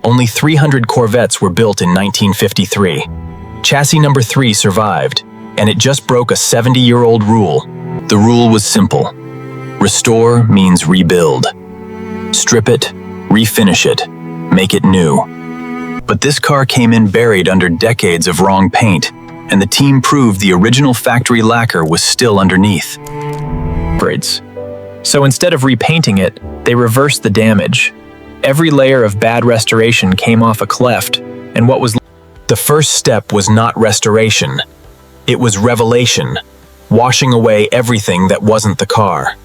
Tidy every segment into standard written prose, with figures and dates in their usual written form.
only 300 Corvettes were built in 1953. Chassis number 3 survived, and it just broke a 70-year-old rule. The rule was simple. Restore means rebuild. Strip it, refinish it, make it new. But this car came in buried under decades of wrong paint, and the team proved the original factory lacquer was still underneath. So instead of repainting it, they reversed the damage. Every layer of bad restoration came off a cleft, and what was The first step was not restoration. It was revelation, washing away everything that wasn't the car.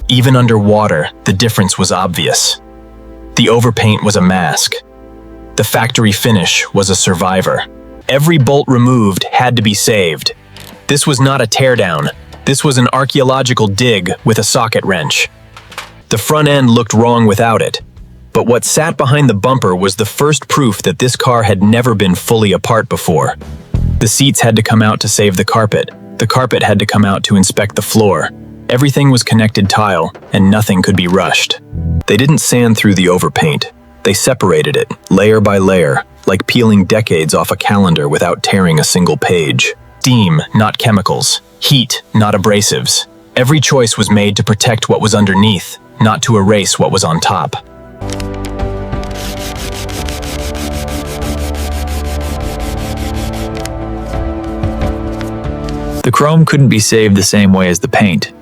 Even underwater, the difference was obvious. The overpaint was a mask. The factory finish was a survivor. Every bolt removed had to be saved. This was not a teardown. This was an archaeological dig with a socket wrench. The front end looked wrong without it, but what sat behind the bumper was the first proof that this car had never been fully apart before. The seats had to come out to save the carpet. The carpet had to come out to inspect the floor. Everything was connected tile, and nothing could be rushed. They didn't sand through the overpaint. They separated it, layer by layer, like peeling decades off a calendar without tearing a single page. Steam, not chemicals. Heat, not abrasives. Every choice was made to protect what was underneath, not to erase what was on top. The chrome couldn't be saved the same way as the paint,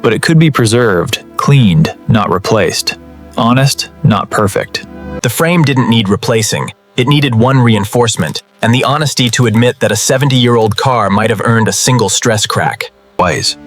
but it could be preserved, cleaned, not replaced. Honest, not perfect. The frame didn't need replacing. It needed one reinforcement, and the honesty to admit that a 70-year-old car might have earned a single stress crack. The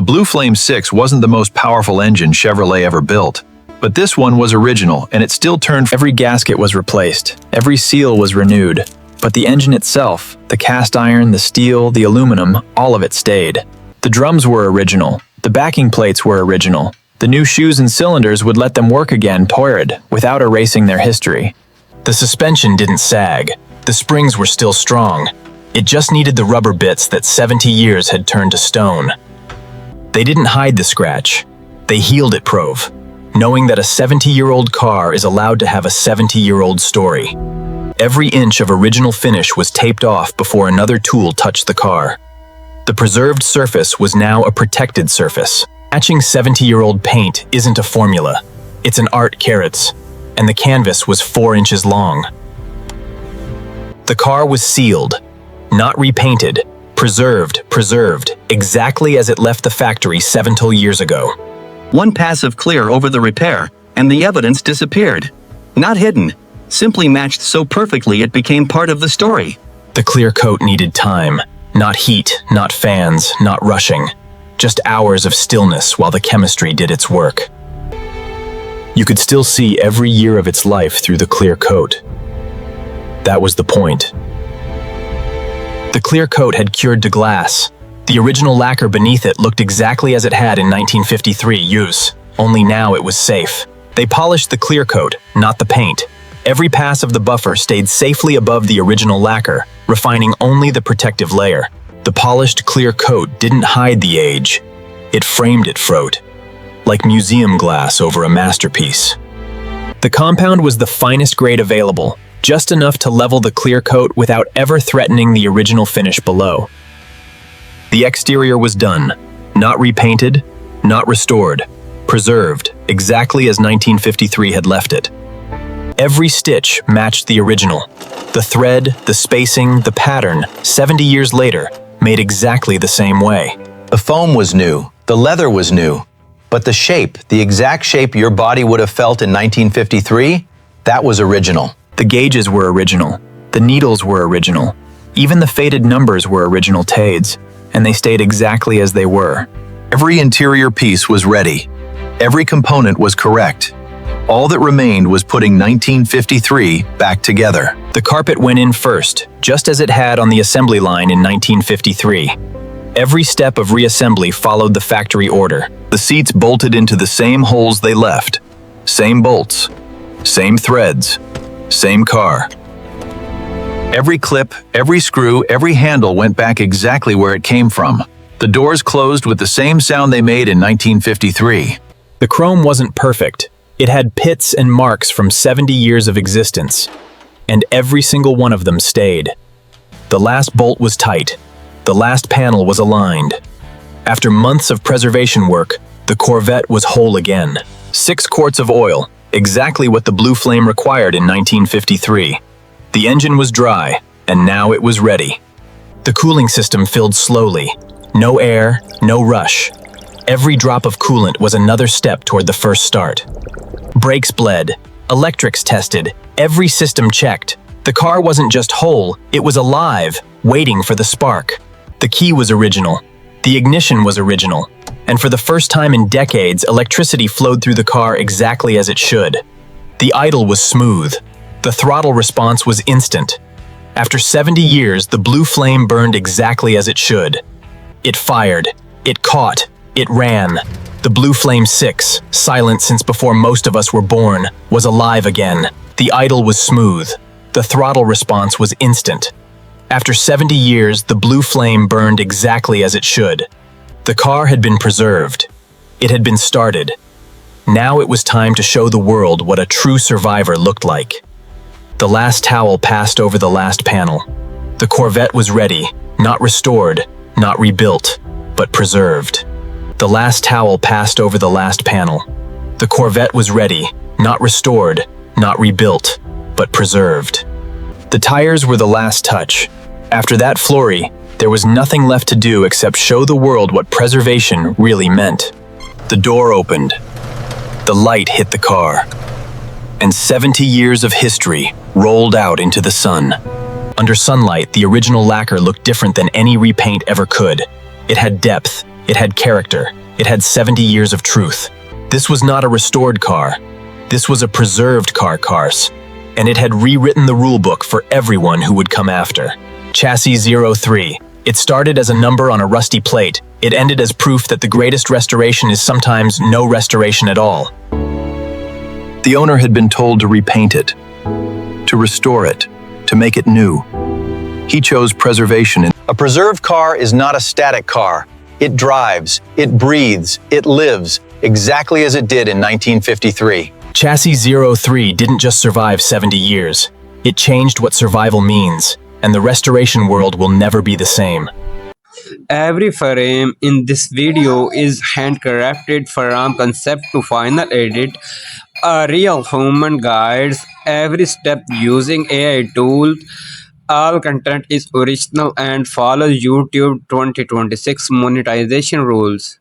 Blue Flame 6 wasn't the most powerful engine Chevrolet ever built, but this one was original, and it still turned. Every gasket was replaced, every seal was renewed, but the engine itself, the cast iron, the steel, the aluminum, all of it stayed. The drums were original, the backing plates were original. The new shoes and cylinders would let them work again torrid, without erasing their history. The suspension didn't sag. The springs were still strong. It just needed the rubber bits that 70 years had turned to stone. They didn't hide the scratch. They healed it, Prove, knowing that a 70-year-old car is allowed to have a 70-year-old story. Every inch of original finish was taped off before another tool touched the car. The preserved surface was now a protected surface. Matching 70-year-old paint isn't a formula. It's an art carrots, and the canvas was 4 inches long. The car was sealed, not repainted, preserved, exactly as it left the factory 7 years ago. One pass of clear over the repair, and the evidence disappeared. Not hidden, simply matched so perfectly it became part of the story. The clear coat needed time, not heat, not fans, not rushing. Just hours of stillness while the chemistry did its work. You could still see every year of its life through the clear coat. That was the point. The clear coat had cured to glass. The original lacquer beneath it looked exactly as it had in 1953 use, only now it was safe. They polished the clear coat, not the paint. Every pass of the buffer stayed safely above the original lacquer, refining only the protective layer. The polished clear coat didn't hide the age. It framed it, Frote, like museum glass over a masterpiece. The compound was the finest grade available, just enough to level the clear coat without ever threatening the original finish below. The exterior was done, not repainted, not restored, preserved, exactly as 1953 had left it. Every stitch matched the original. The thread, the spacing, the pattern, 70 years later, made exactly the same way. The foam was new, the leather was new, but the shape, the exact shape your body would have felt in 1953, that was original. The gauges were original, the needles were original, even the faded numbers were original Tades, and they stayed exactly as they were. Every interior piece was ready. Every component was correct. All that remained was putting 1953 back together. The carpet went in first, just as it had on the assembly line in 1953. Every step of reassembly followed the factory order. The seats bolted into the same holes they left. Same bolts, same threads, same car. Every clip, every screw, every handle went back exactly where it came from. The doors closed with the same sound they made in 1953. The chrome wasn't perfect. It had pits and marks from 70 years of existence, and every single one of them stayed. The last bolt was tight. The last panel was aligned. After months of preservation work, the Corvette was whole again. 6 quarts of oil, exactly what the Blue Flame required in 1953. The engine was dry, and now it was ready. The cooling system filled slowly. No air, no rush. Every drop of coolant was another step toward the first start. Brakes bled, electrics tested, every system checked. The car wasn't just whole, it was alive, waiting for the spark. The key was original. The ignition was original. And for the first time in decades, electricity flowed through the car exactly as it should. The idle was smooth. The throttle response was instant. After 70 years, the Blue Flame burned exactly as it should. It fired. It caught. It ran. The Blue Flame 6, silent since before most of us were born, was alive again. The idle was smooth. The throttle response was instant. After 70 years, the Blue Flame burned exactly as it should. The car had been preserved. It had been started. Now it was time to show the world what a true survivor looked like. The last towel passed over the last panel. The Corvette was ready, not restored, not rebuilt, but preserved. The last towel passed over the last panel. The Corvette was ready, not restored, not rebuilt, but preserved. The tires were the last touch. After that flurry, there was nothing left to do except show the world what preservation really meant. The door opened. The light hit the car. And 70 years of history rolled out into the sun. Under sunlight, the original lacquer looked different than any repaint ever could. It had depth. It had character. It had 70 years of truth. This was not a restored car. This was a preserved car, and it had rewritten the rulebook for everyone who would come after. Chassis 03. It started as a number on a rusty plate. It ended as proof that the greatest restoration is sometimes no restoration at all. The owner had been told to repaint it, to restore it, to make it new. He chose preservation. A preserved car is not a static car. It drives, it breathes, it lives, exactly as it did in 1953. Chassis 03 didn't just survive 70 years. It changed what survival means, and the restoration world will never be the same. Every frame in this video is handcrafted from concept to final edit. A real human guides every step using AI tools. All content is original and follows YouTube 2026 monetization rules.